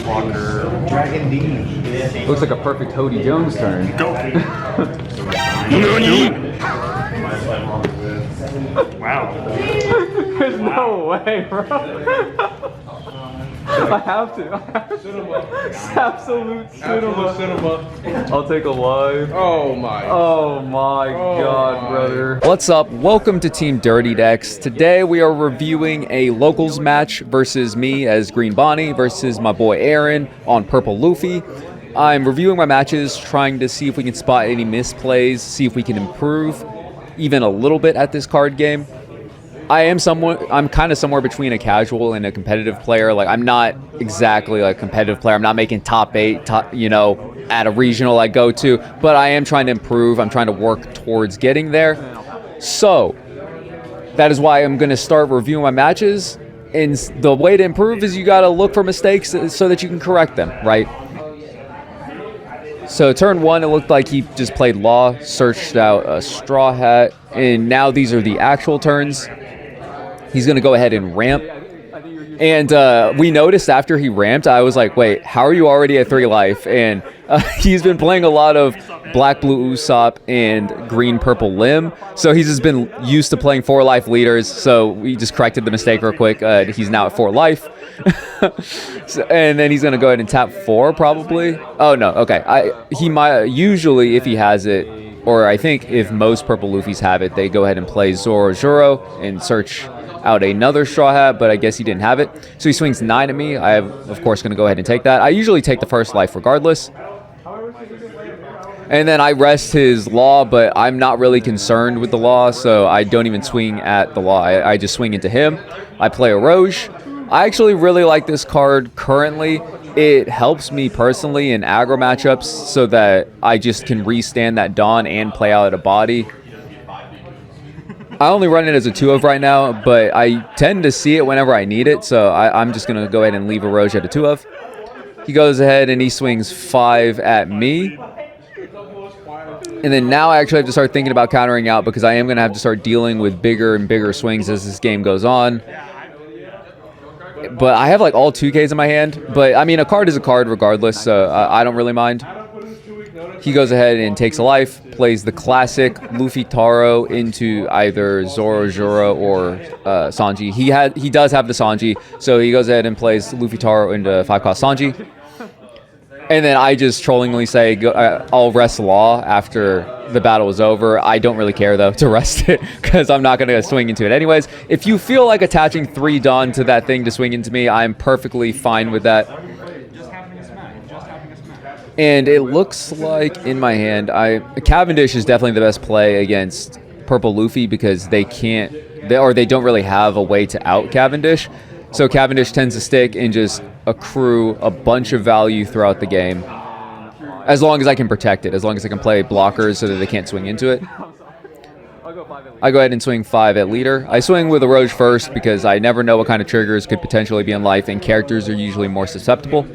Blocker. Dragon D. Looks like a perfect Hody Jones turn. Go. Wow. There's no way, bro. I have to. Absolute cinema. I'll take a live. Oh my God, brother. What's up? Welcome to Team Dirty Decks. Today we are reviewing a locals match versus me as Green Bonney versus my boy Aaron on Purple Luffy. I'm reviewing my matches, trying to see if we can spot any misplays, see if we can improve even a little bit at this card game. I'm kind of somewhere between a casual and a competitive player. Like, I'm not exactly like a competitive player. I'm not making top 8, at a regional I go to, but I am trying to improve. I'm trying to work towards getting there. So that is why I'm going to start reviewing my matches. And the way to improve is you got to look for mistakes so that you can correct them, right? So turn 1, it looked like he just played Law, searched out a Straw Hat, and now these are the actual turns. He's going to go ahead and ramp. And we noticed after he ramped, I was like, wait, how are you already at 3 life? And he's been playing a lot of Black Blue Usopp and Green Purple Limb. So he's just been used to playing 4 life leaders. So we just corrected the mistake real quick. He's now at 4 life. And then he's going to go ahead and tap 4 probably. Oh, no. Okay. He might usually, if he has it, or I think if most Purple Luffys have it, they go ahead and play Zoro Juro and search out another Straw Hat, but I guess he didn't have it. So he swings 9 at me. I am, of course, going to go ahead and take that. I usually take the first life regardless. And then I rest his Law, but I'm not really concerned with the Law, so I don't even swing at the Law. I just swing into him. I play a Roge. I actually really like this card currently. It helps me personally in aggro matchups so that I just can restand that Dawn and play out a body. I only run it as a 2 of right now, but I tend to see it whenever I need it, so I'm just going to go ahead and leave a Roge at a 2 of. He goes ahead and he swings 5 at me. And then now I actually have to start thinking about countering out because I am going to have to start dealing with bigger and bigger swings as this game goes on. But I have like all 2Ks in my hand, but I mean a card is a card regardless, so I don't really mind. He goes ahead and takes a life, plays the classic Luffy Taro into either Zoro Juro or Sanji. He does have the Sanji, so he goes ahead and plays Luffy Taro into 5-cost Sanji. And then I just trollingly say, I'll rest Law after the battle is over. I don't really care, though, to rest it, because I'm not going to swing into it anyways. If you feel like attaching 3 Dawn to that thing to swing into me, I'm perfectly fine with that. And it looks like in my hand, Cavendish is definitely the best play against Purple Luffy because they don't really have a way to out Cavendish. So Cavendish tends to stick and just accrue a bunch of value throughout the game. As long as I can protect it, as long as I can play blockers so that they can't swing into it. I go ahead and swing 5 at leader. I swing with a Roge first because I never know what kind of triggers could potentially be in life, and characters are usually more susceptible.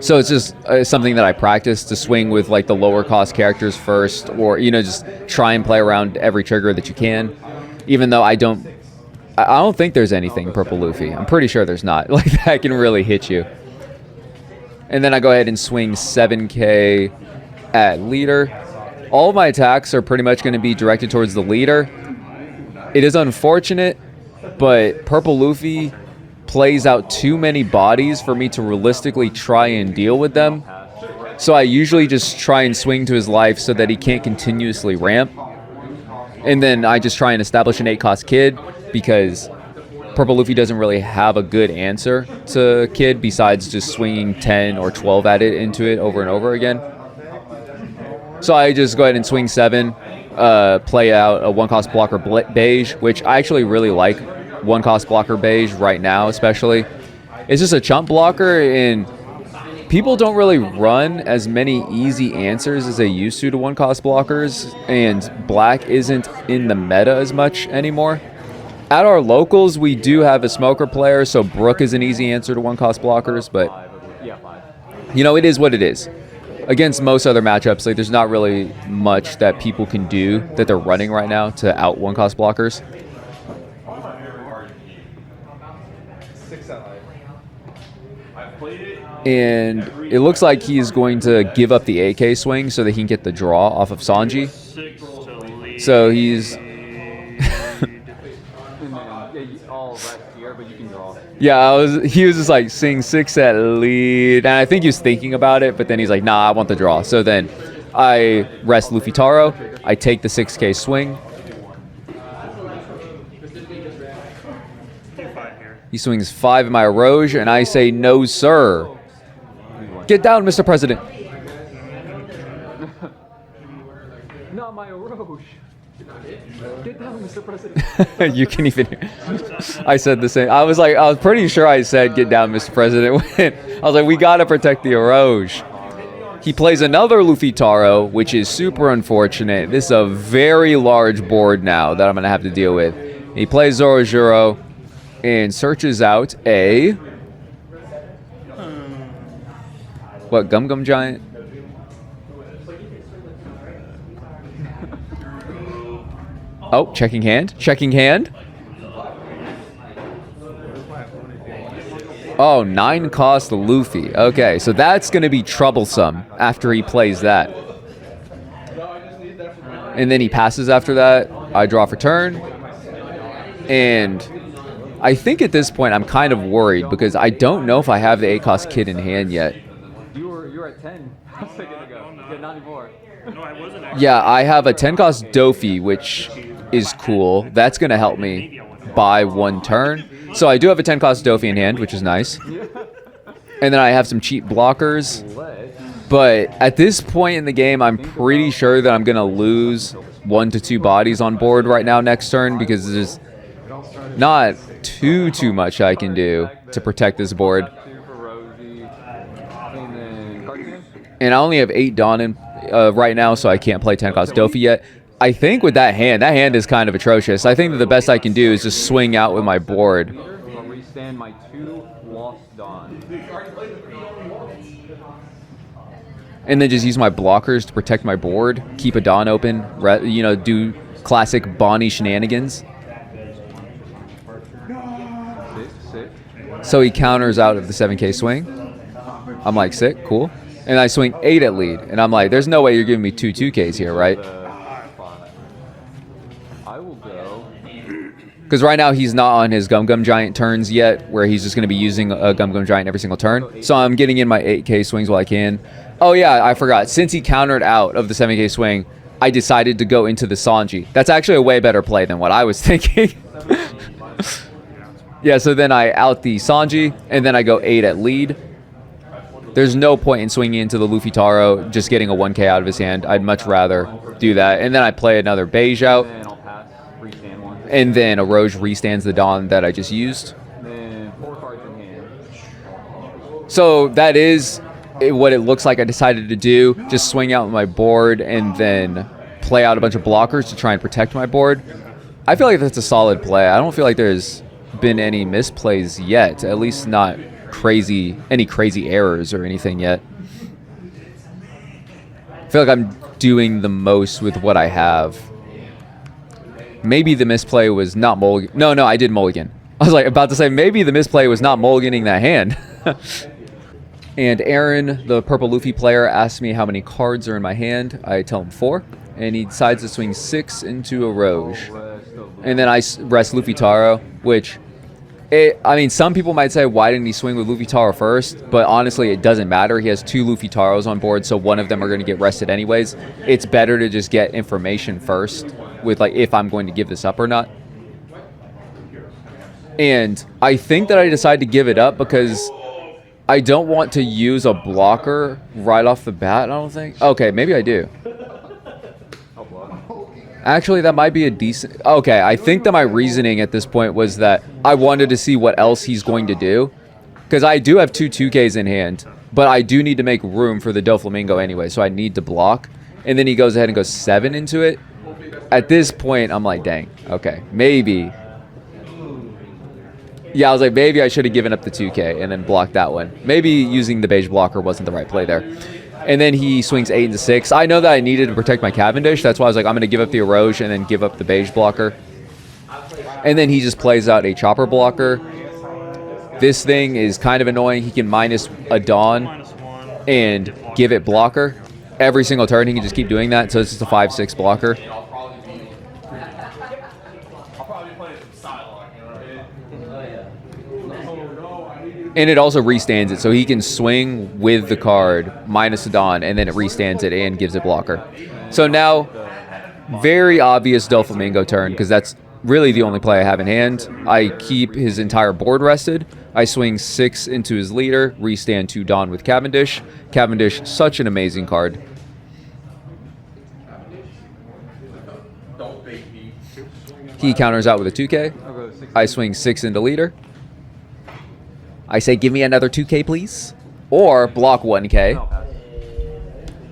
So it's just something that I practice to swing with like the lower cost characters first, or just try and play around every trigger that you can. Even though I don't think there's anything Purple Luffy. I'm pretty sure there's not. Like that can really hit you. And then I go ahead and swing 7k at leader. All of my attacks are pretty much going to be directed towards the leader. It is unfortunate, but Purple Luffy plays out too many bodies for me to realistically try and deal with them. So I usually just try and swing to his life so that he can't continuously ramp. And then I just try and establish an 8-cost Kid because Purple Luffy doesn't really have a good answer to Kid besides just swinging 10 or 12 at it into it over and over again. So I just go ahead and swing 7, play out a 1-cost blocker beige, which I actually really like 1-cost blocker beige right now especially. It's just a chump blocker, and people don't really run as many easy answers as they used to 1-cost blockers, and black isn't in the meta as much anymore. At our locals, we do have a smoker player, so Brook is an easy answer to 1-cost blockers, but it is what it is. Against most other matchups, like there's not really much that people can do that they're running right now to out 1-cost blockers. And it looks like he's going to give up the AK swing so that he can get the draw off of Sanji. 6 to lead. So he's... Yeah, he was just like seeing 6 at lead, and I think he was thinking about it, but then he's like, nah, I want the draw. So then I rest Luffy Taro, I take the 6K swing. He swings 5 in my Rouge, and I say, no, sir. Get down, Mr. President. Not my Rouge. Get down, Mr. President. You can even hear. I said the same. I was pretty sure I said, get down, Mr. President. I was like, we got to protect the Rouge. He plays another Luffy Taro, which is super unfortunate. This is a very large board now that I'm going to have to deal with. He plays Zorojuro and searches out a... What, Gum Gum Giant? Oh, checking hand. Checking hand. Oh, 9 cost Luffy. Okay, so that's going to be troublesome after he plays that. And then he passes after that. I draw for turn. And I think at this point I'm kind of worried because I don't know if I have the 8-cost kid in hand yet. You were at 10 a second ago. Yeah, not anymore. No, I wasn't actually. Yeah, I have a 10-cost Dofi, which is cool. That's going to help me buy 1 turn. So I do have a 10-cost Dofi in hand, which is nice. And then I have some cheap blockers. But at this point in the game, I'm pretty sure that I'm going to lose 1 to 2 bodies on board right now next turn because there's not too much I can do to protect this board. And I only have 8 Donin right now, so I can't play 10-cost Dofi yet. I think with that hand is kind of atrocious. I think that the best I can do is just swing out with my board. Restand my 2 lost Dawn. And then just use my blockers to protect my board. Keep a Dawn open. Do classic Bonney shenanigans. So he counters out of the 7K swing. I'm like, sick, cool. And I swing 8 at lead. And I'm like, there's no way you're giving me 2 2Ks here, right? I will go. Because right now he's not on his Gum Gum Giant turns yet, where he's just going to be using a Gum Gum Giant every single turn. So I'm getting in my 8K swings while I can. Oh yeah, I forgot. Since he countered out of the 7K swing, I decided to go into the Sanji. That's actually a way better play than what I was thinking. Yeah, so then I out the Sanji, and then I go 8 at lead. There's no point in swinging into the Luffy Taro, just getting a 1K out of his hand. I'd much rather do that. And then I play another Beige out. And then a Rouge restands the Dawn that I just used. So that is what it looks like I decided to do. Just swing out my board and then play out a bunch of blockers to try and protect my board. I feel like that's a solid play. I don't feel like there's been any misplays yet. At least not any crazy errors or anything yet. I feel like I'm doing the most with what I have. Maybe the misplay was not mulligan. No, I did mulligan. I was like about to say maybe the misplay was not mulliganing that hand. And Aaron, the purple Luffy player, asks me how many cards are in my hand. I tell him 4, and he decides to swing 6 into a Rouge. And then I rest Luffy Taro, which, some people might say, why didn't he swing with Luffy Taro first? But honestly, it doesn't matter. He has 2 Luffy Taros on board, so one of them are going to get rested anyways. It's better to just get information first with, if I'm going to give this up or not. And I think that I decided to give it up because I don't want to use a blocker right off the bat, I don't think. Okay, maybe I do. Actually, that might be a decent... Okay, I think that my reasoning at this point was that I wanted to see what else he's going to do. Because I do have 2 2Ks in hand, but I do need to make room for the Doflamingo anyway, so I need to block. And then he goes ahead and goes 7 into it. At this point, I'm like, dang, okay, maybe... Yeah, I was like, maybe I should have given up the 2K and then blocked that one. Maybe using the Beige blocker wasn't the right play there. And then he swings 8 into 6. I know that I needed to protect my Cavendish. That's why I was like, I'm going to give up the Rouge and then give up the Beige blocker. And then he just plays out a Chopper blocker. This thing is kind of annoying. He can minus a Dawn -1. and give it blocker. Every single turn, he can just keep doing that. So it's just a 5/6 blocker. And it also restands it, so he can swing with the card, minus a Dawn, and then it restands it and gives it blocker. So now, very obvious Doflamingo turn, because that's really the only play I have in hand. I keep his entire board rested. I swing 6 into his leader, restand 2 Dawn with Cavendish. Cavendish, such an amazing card. He counters out with a 2K. I swing 6 into leader. I say, give me another 2K, please. Or block 1K.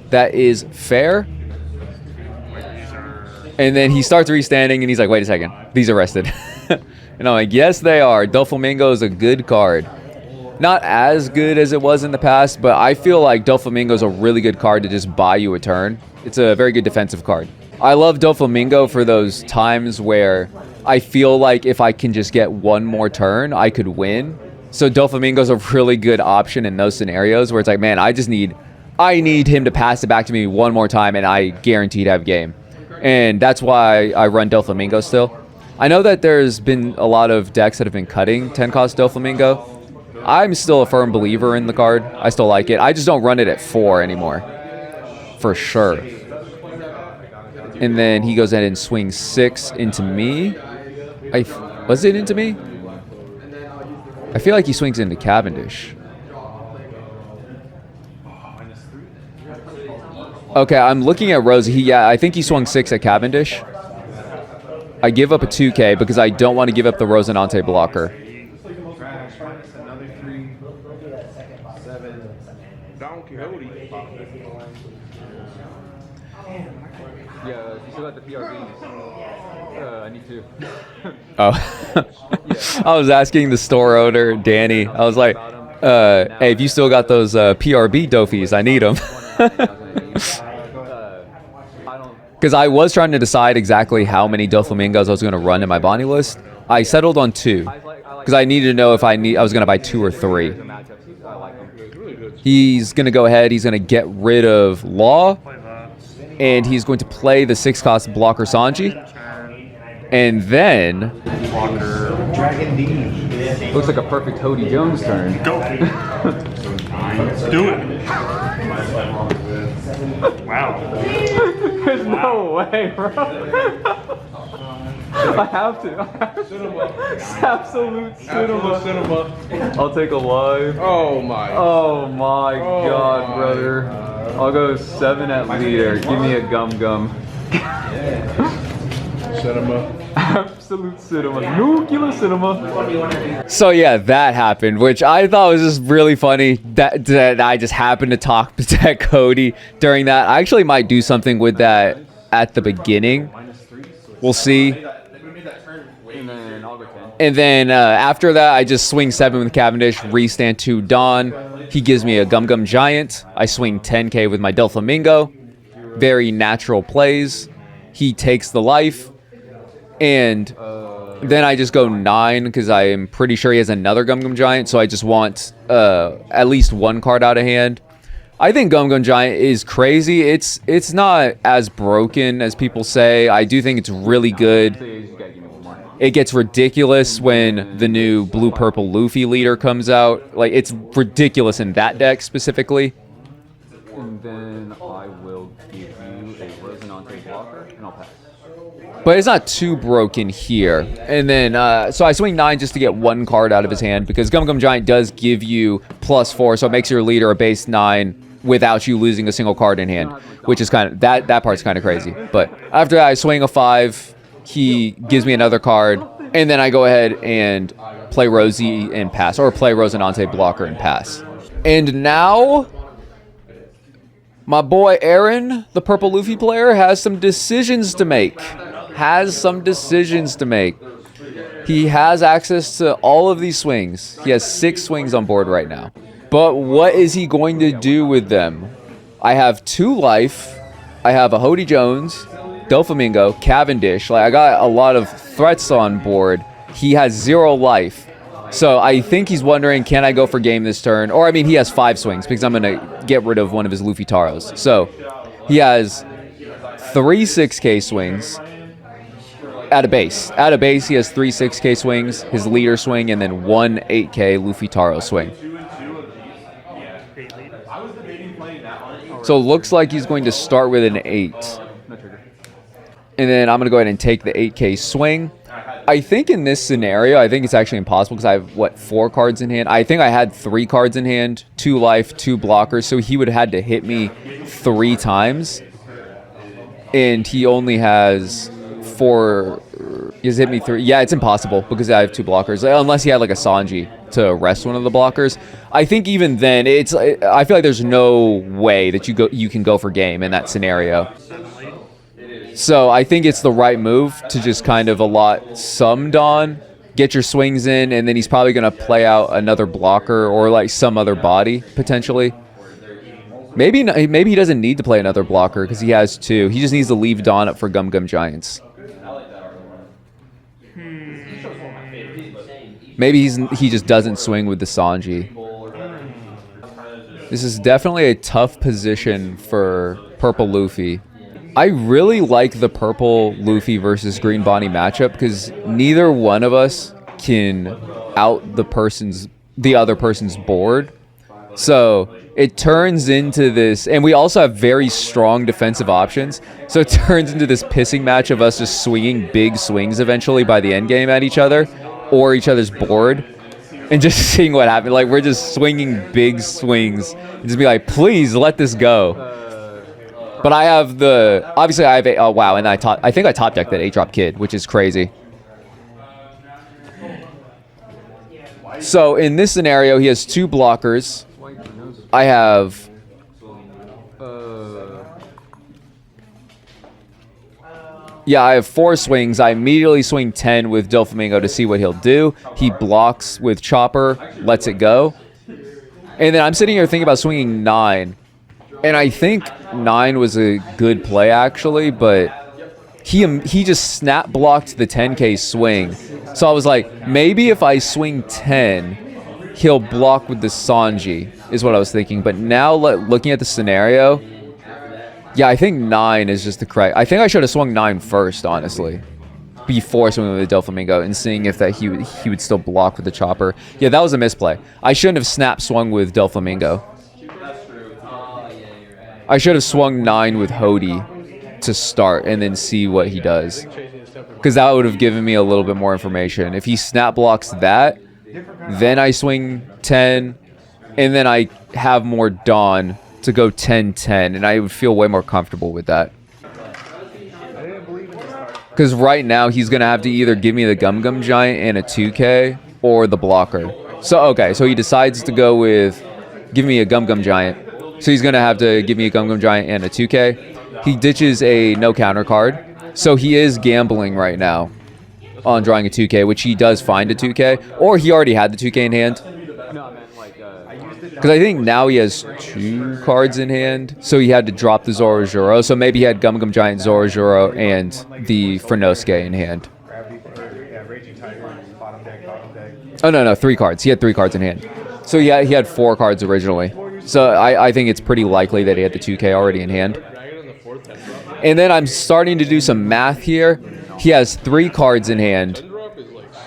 That is fair. And then he starts restanding, and he's like, wait a second. These are rested. And I'm like, yes, they are. Doflamingo is a good card. Not as good as it was in the past, but I feel like Doflamingo is a really good card to just buy you a turn. It's a very good defensive card. I love Doflamingo for those times where I feel like if I can just get one more turn, I could win. So Doflamingo is a really good option in those scenarios where it's like, man, I need him to pass it back to me one more time, and I guarantee to have game. And that's why I run Doflamingo still. I know that there's been a lot of decks that have been cutting 10-cost Doflamingo. I'm still a firm believer in the card. I still like it. I just don't run it at 4 anymore. For sure. And then he goes ahead and swings 6 into me. Was it into me? I feel like he swings into Cavendish. Okay, I'm looking at Rosie. I think he swung 6 at Cavendish. I give up a 2K because I don't want to give up the Rosinante blocker. Yeah, you still got the PRBs. I need to. Oh. I was asking the store owner, Danny. I was like, hey, if you still got those PRB Dofies, I need them. Because I was trying to decide exactly how many Doflamingos I was going to run in my Bonney list. I settled on 2. Because I needed to know if I was going to buy 2 or 3. He's going to go ahead. He's going to get rid of Law. And he's going to play the 6-cost blocker Sanji. And then... Looks like a perfect Hody Jones turn. Go. Do it. Wow. There's no way, bro. I have to. Absolute cinema. I'll take a live. Oh my God, brother. I'll go 7 at leader. Give me a gum. Cinema. Absolute cinema. Nuclear cinema. So yeah, that happened, which I thought was just really funny that I just happened to talk to Cody during that. I actually might do something with that at the beginning. We'll see. And then after that, I just swing 7 with Cavendish, restand 2 Dawn. He gives me a Gum Giant. I swing 10K with my Doflamingo. Very natural plays. He takes the life. And then I just go 9 because I am pretty sure he has another Gum Giant. So I just want at least 1 card out of hand. I think Gum Giant is crazy. It's not as broken as people say. I do think it's really good. It gets ridiculous when the new blue-purple Luffy leader comes out. Like, it's ridiculous in that deck specifically. And then I will give you a Rosinante blocker, and I'll pass. But it's not too broken here. And then, so I swing 9 just to get 1 card out of his hand, because Gum Giant does give you +4, so it makes your leader a base 9 without you losing a single card in hand, which is kind of, that part's kind of crazy. But after that, I swing a 5. He gives me another card, and then I go ahead and play Rosie and pass, or play Rosinante blocker and pass. And now, my boy Aaron, the purple Luffy player, has some decisions to make. He has access to all of these swings. He has 6 swings on board right now. But what is he going to do with them? I have 2 life. I have a Hody Jones, Doflamingo, Cavendish. Like, I got a lot of threats on board. He has 0 life. So I think he's wondering, can I go for game this turn? Or, I mean, he has 5 swings because I'm going to get rid of one of his Luffy Taros. So he has 3 6K swings at a base. At a base, he has 3 6K swings, his leader swing, and then 1 8K Luffy Taro swing. So it looks like he's going to start with an 8. And then I'm going to go ahead and take the 8K swing. I think in this scenario, I think it's actually impossible because I have, what, 4 cards in hand? I think I had 3 cards in hand, 2 life, 2 blockers, so he would have had to hit me 3 times. And he only has 4... He's hit me 3. Yeah, it's impossible because I have 2 blockers, unless he had like a Sanji to arrest one of the blockers. I think even then, I feel like there's no way that you can go for game in that scenario. So I think it's the right move to just kind of allot some Dawn, get your swings in, and then he's probably going to play out another blocker or like some other body, potentially. Maybe he doesn't need to play another blocker because he has 2. He just needs to leave Dawn up for Gum Gum Giants. Maybe he just doesn't swing with the Sanji. This is definitely a tough position for Purple Luffy. I really like the Purple Luffy versus Green Bonney matchup because neither one of us can out the other person's board. So it turns into this, and we also have very strong defensive options. So it turns into this pissing match of us just swinging big swings eventually by the end game at each other or each other's board and just seeing what happens. Like, we're just swinging big swings and just be like, please let this go. But I have obviously I have a, oh wow, and I think I top decked that 8-drop kid, which is crazy. So in this scenario, he has 2 blockers. I have I have 4 swings. I immediately swing 10 with Doflamingo to see what he'll do. He blocks with Chopper, lets it go. And then I'm sitting here thinking about swinging 9. And I think 9 was a good play, actually, but he just snap blocked the 10K swing. So I was like, maybe if I swing 10, he'll block with the Sanji, is what I was thinking. But now, looking at the scenario, yeah, I think 9 is just the correct... I think I should have swung 9 first, honestly, before swinging with the Doflamingo and seeing if that he would still block with the Chopper. Yeah, that was a misplay. I shouldn't have snap swung with Doflamingo. I should have swung 9 with Hody to start and then see what he does. Because that would have given me a little bit more information. If he snap blocks that, then I swing 10, and then I have more Dawn to go 10-10, and I would feel way more comfortable with that. Because right now, he's going to have to either give me the Gum Gum Giant and a 2K, or the blocker. So, okay, so he decides to go with, give me a Gum Gum Giant. So he's going to have to give me a Gum Gum Giant and a 2K. He ditches a no counter card. So he is gambling right now on drawing a 2K, which he does find a 2K. Or he already had the 2K in hand. Because I think now he has 2 cards in hand. So he had to drop the Zoro. So maybe he had Gum Gum Giant, Zoro, and the Frenosuke in hand. Oh, no, 3 cards. He had 3 cards in hand. So he had 4 cards originally. So I think it's pretty likely that he had the 2K already in hand. And then I'm starting to do some math here. He has 3 cards in hand.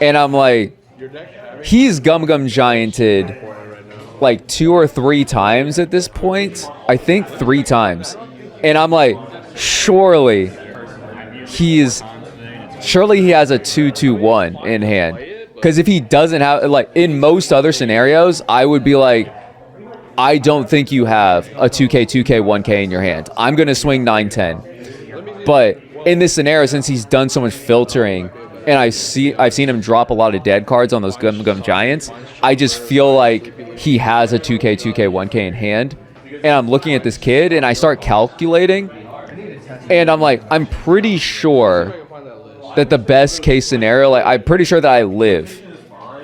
And I'm like, he's Gum Gum Gianted like 2 or 3 times at this point. I think 3 times. And I'm like, surely he has a 2-2-1 in hand. Because if he doesn't have, like, in most other scenarios, I would be like, I don't think you have a 2K, 1K in your hand. I'm going to swing 9-10. But in this scenario, since he's done so much filtering, and I've seen him drop a lot of dead cards on those Gum Gum Giants, I just feel like he has a 2K, 1K in hand. And I'm looking at this kid, and I start calculating, and I'm like, I'm pretty sure that the best case scenario, like, I'm pretty sure that I live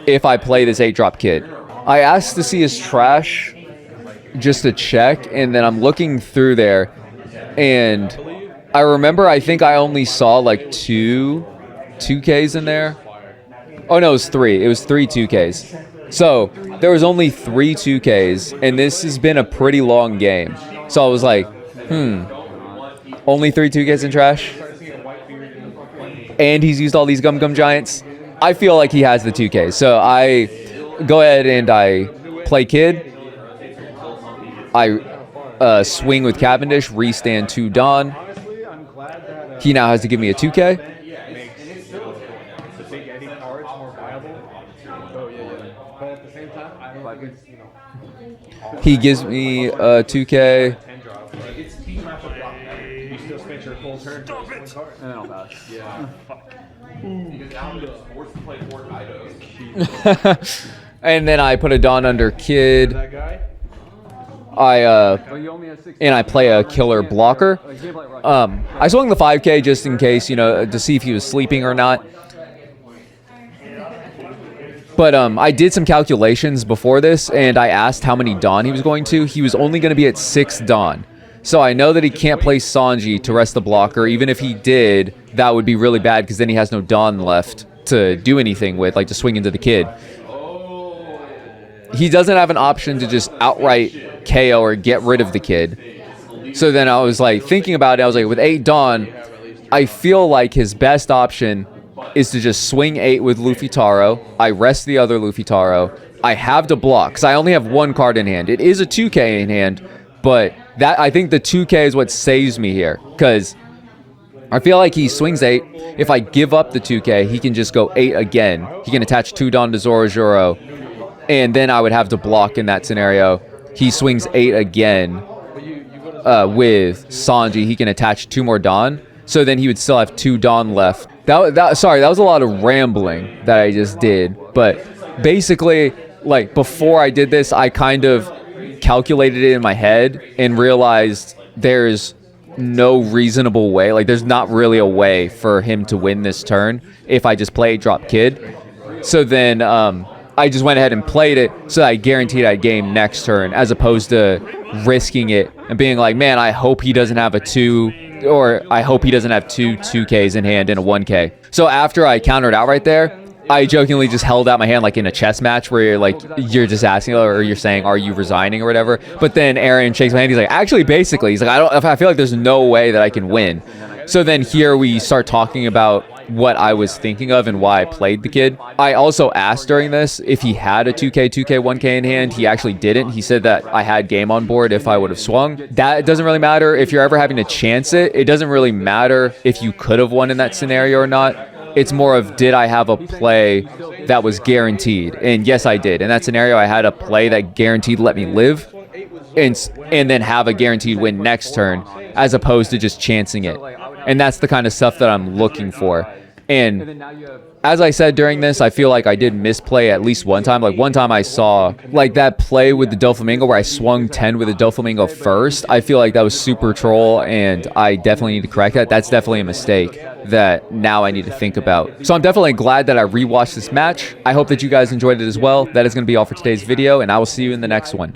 if I play this 8-drop kid. I asked to see his trash just to check, and then I'm looking through there, and I remember I think I only saw like 2 2Ks in there. Oh no, it was 3. It was 3 2Ks. So there was only 3 2Ks, and this has been a pretty long game. So I was like, only 3 2Ks in trash? And he's used all these Gum Giants? I feel like he has the 2Ks. So I go ahead and I play Kid. I swing with Cavendish, restand 2 Dawn. He now has to give me a 2K. He gives me a 2K. And then I put a Dawn under Kid. I play a killer blocker. I swung the 5K just in case, to see if he was sleeping or not. But I did some calculations before this, and I asked how many Dawn he was going to. He was only going to be at 6 Dawn. So I know that he can't play Sanji to rest the blocker. Even if he did, that would be really bad because then he has no Dawn left to do anything with, like to swing into the Kid. He doesn't have an option to just outright KO or get rid of the Kid. So then I was like thinking about it. I was like, with 8 Dawn, I feel like his best option is to just swing 8 with Luffy Taro. I rest the other Luffy Taro. I have to block because I only have 1 card in hand. It is a 2K in hand, but I think the 2K is what saves me here because I feel like he swings 8. If I give up the 2K, he can just go 8 again. He can attach 2 Dawn to Zoro, and then I would have to block in that scenario. He swings 8 again with Sanji. He can attach 2 more Dawn, so then he would still have 2 Dawn left. Sorry, that was a lot of rambling that I just did. But basically, like before I did this, I kind of calculated it in my head and realized there's no reasonable way. Like there's not really a way for him to win this turn if I just play drop Kid. So then I just went ahead and played it so that I guaranteed I'd game next turn as opposed to risking it and being like, man, I hope he doesn't have a 2 or I hope he doesn't have 2 2Ks in hand and a 1K. So after I countered out right there, I jokingly just held out my hand like in a chess match where you're just asking or you're saying, are you resigning or whatever? But then Aaron shakes my hand. He's like, actually, basically, he's like, I feel like there's no way that I can win. So then here we start talking about what I was thinking of and why I played the Kid. I also asked during this if he had a 2K, 1K in hand. He actually didn't. He said that I had game on board if I would have swung. That doesn't really matter if you're ever having to chance it. It doesn't really matter if you could have won in that scenario or not. It's more of, did I have a play that was guaranteed? And yes, I did. In that scenario, I had a play that guaranteed let me live and then have a guaranteed win next turn as opposed to just chancing it. And that's the kind of stuff that I'm looking for. And as I said during this, I feel like I did misplay at least one time. Like one time I saw like that play with the Doflamingo where I swung 10 with the Doflamingo first. I feel like that was super troll and I definitely need to correct that. That's definitely a mistake that now I need to think about. So I'm definitely glad that I rewatched this match. I hope that you guys enjoyed it as well. That is going to be all for today's video and I will see you in the next one.